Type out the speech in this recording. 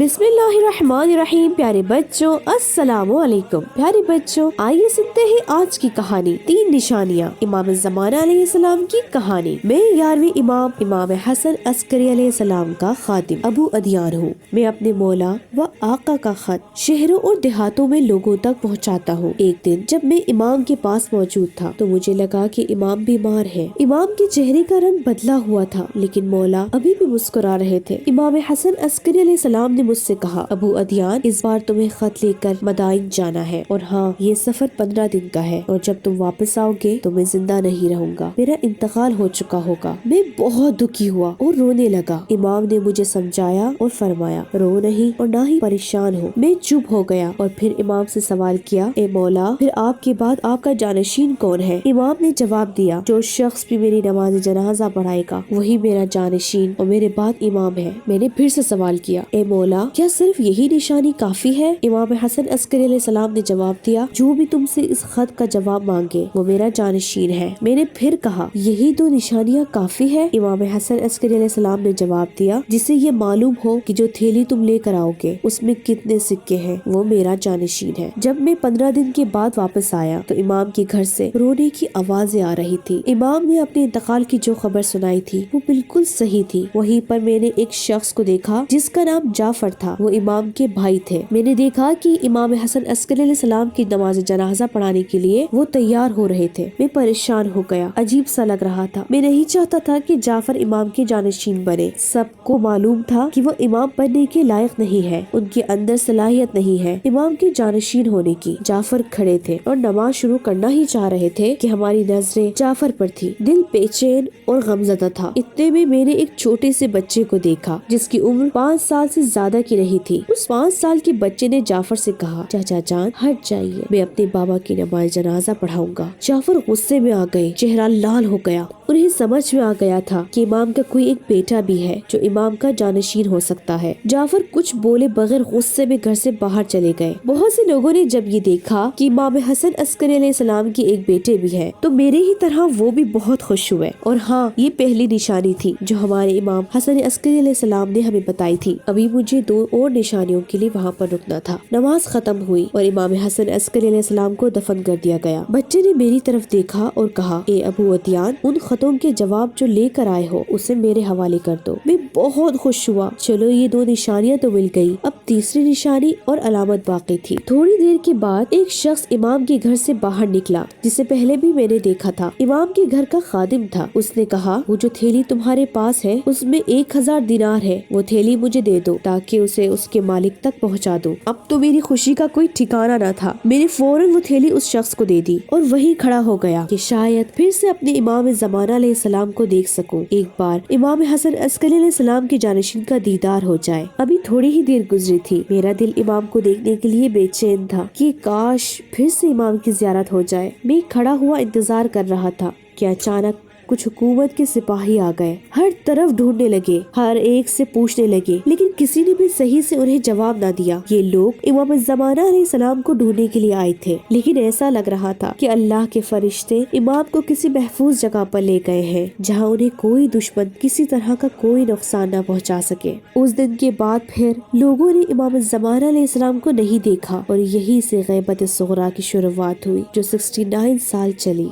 بسم اللہ الرحمن الرحیم۔ پیارے بچوں السلام علیکم۔ پیارے بچوں آئیے سنتے ہیں آج کی کہانی 3 نشانیاں، امام زمانہ علیہ السلام کی کہانی۔ میں 11ویں امام حسن عسکری علیہ السلام کا خادم ابو ادیان ہوں۔ میں اپنے مولا و آقا کا خط شہروں اور دیہاتوں میں لوگوں تک پہنچاتا ہوں۔ ایک دن جب میں امام کے پاس موجود تھا تو مجھے لگا کہ امام بیمار ہے۔ امام کے چہرے کا رنگ بدلا ہوا تھا لیکن مولا ابھی بھی مسکرا رہے تھے۔ امام حسن عسکری علیہ السلام نے مجھ سے کہا، ابو ادیان اس بار تمہیں خط لے کر مدائن جانا ہے، اور ہاں یہ سفر 15 دن کا ہے، اور جب تم واپس آؤ گے تو میں زندہ نہیں رہوں گا، میرا انتقال ہو چکا ہوگا۔ میں بہت دکھی ہوا اور رونے لگا۔ امام نے مجھے سمجھایا اور فرمایا، رو نہیں اور نہ ہی پریشان ہو۔ میں چپ ہو گیا اور پھر امام سے سوال کیا، اے مولا پھر آپ کے بعد آپ کا جانشین کون ہے؟ امام نے جواب دیا، جو شخص بھی میری نماز جنازہ پڑھائے گا وہی میرا جانشین اور میرے بعد امام ہے۔ میں نے پھر سے سوال کیا، اے مولا کیا صرف یہی نشانی کافی ہے؟ امام حسن عسکری علیہ السلام نے جواب دیا، جو بھی تم سے اس خط کا جواب مانگے وہ میرا جانشین ہے۔ میں نے پھر کہا، یہی 2 نشانیاں کافی ہے؟ امام حسن عسکری علیہ السلام نے جواب دیا، جسے یہ معلوم ہو کہ جو تھیلی تم لے کر آؤ گے اس میں کتنے سکے ہیں وہ میرا جانشین ہے۔ جب میں 15 دن کے بعد واپس آیا تو امام کے گھر سے رونے کی آوازیں آ رہی تھی۔ امام نے اپنے انتقال کی جو خبر سنائی تھی وہ بالکل صحیح تھی۔ وہیں پر میں نے ایک شخص کو دیکھا جس کا نام جعفر تھا، وہ امام کے بھائی تھے۔ میں نے دیکھا کہ امام حسن عسکری علیہ السلام کی نماز جنازہ پڑھانے کے لیے وہ تیار ہو رہے تھے۔ میں پریشان ہو گیا، عجیب سا لگ رہا تھا۔ میں نہیں چاہتا تھا کہ جعفر امام کے جانشین بنے۔ سب کو معلوم تھا کہ وہ امام بننے کے لائق نہیں ہے، ان کے اندر صلاحیت نہیں ہے امام کے جانشین ہونے کی۔ جعفر کھڑے تھے اور نماز شروع کرنا ہی چاہ رہے تھے کہ ہماری نظریں جعفر پر تھی۔ دل بے چین اور غمزدہ تھا۔ اتنے میں نے ایک چھوٹے سے بچے کو دیکھا جس کی عمر 5 سال سے زیادہ کی نہیں تھی۔ اس 5 سال کے بچے نے جعفر سے کہا، چاچا جان ہٹ جائیے، میں اپنے بابا کی نماز جنازہ پڑھاؤں گا۔ جعفر غصے میں آ گئے، چہرہ لال ہو گیا۔ انہیں سمجھ میں آ گیا تھا کہ امام کا کوئی ایک بیٹا بھی ہے جو امام کا جانشین ہو سکتا ہے۔ جعفر کچھ بولے بغیر غصے میں گھر سے باہر چلے گئے۔ بہت سے لوگوں نے جب یہ دیکھا کہ امام حسن عسکری علیہ السلام کی ایک بیٹے بھی ہے تو میرے ہی طرح وہ بھی بہت خوش ہوئے۔ اور ہاں یہ پہلی نشانی تھی جو ہمارے امام حسن عسکری علیہ السلام نے ہمیں بتائی تھی۔ ابھی مجھے 2 اور نشانیوں کے لیے وہاں پر رکنا تھا۔ نماز ختم ہوئی اور امام حسن عسکری علیہ السلام کو دفن کر دیا گیا۔ بچے نے میری طرف دیکھا اور کہا، اے ابو ادیان ان خطوں کے جواب جو لے کر آئے ہو اسے میرے حوالے کر دو۔ میں بہت خوش ہوا۔ چلو یہ 2 نشانیاں تو مل گئی، اب تیسری نشانی اور علامت باقی تھی۔ تھوڑی دیر کے بعد ایک شخص امام کے گھر سے باہر نکلا جسے پہلے بھی میں نے دیکھا تھا۔ امام کے گھر کا خادم تھا۔ اس نے کہا، وہ جو تھیلی تمہارے پاس ہے اس میں 1000 دینار ہے، وہ تھیلی مجھے دے دو تاکہ اسے اس کے مالک تک پہنچا دو۔ اب تو میری خوشی کا کوئی ٹھکانہ نہ تھا۔ میں نے فوراً وہ تھیلی اس شخص کو دے دی اور وہیں کھڑا ہو گیا کہ شاید پھر سے اپنے امام زمانہ علیہ السلام کو دیکھ سکوں، ایک بار امام حسن عسکری علیہ السلام کے جانشین کا دیدار ہو جائے۔ ابھی تھوڑی ہی دیر گزری تھی، میرا دل امام کو دیکھنے کے لیے بے چین تھا کہ کاش پھر سے امام کی زیارت ہو جائے۔ میں کھڑا ہوا انتظار کر رہا تھا کہ اچانک کچھ حکومت کے سپاہی آ گئے، ہر طرف ڈھونڈنے لگے، ہر ایک سے پوچھنے لگے، لیکن کسی نے بھی صحیح سے انہیں جواب نہ دیا۔ یہ لوگ امام زمانہ علیہ السلام کو ڈھونڈنے کے لیے آئے تھے، لیکن ایسا لگ رہا تھا کہ اللہ کے فرشتے امام کو کسی محفوظ جگہ پر لے گئے ہیں جہاں انہیں کوئی دشمن کسی طرح کا کوئی نقصان نہ پہنچا سکے۔ اس دن کے بعد پھر لوگوں نے امام زمانہ علیہ السلام کو نہیں دیکھا اور یہی سے غیبت صغریٰ کی شروعات ہوئی جو 69 سال چلی۔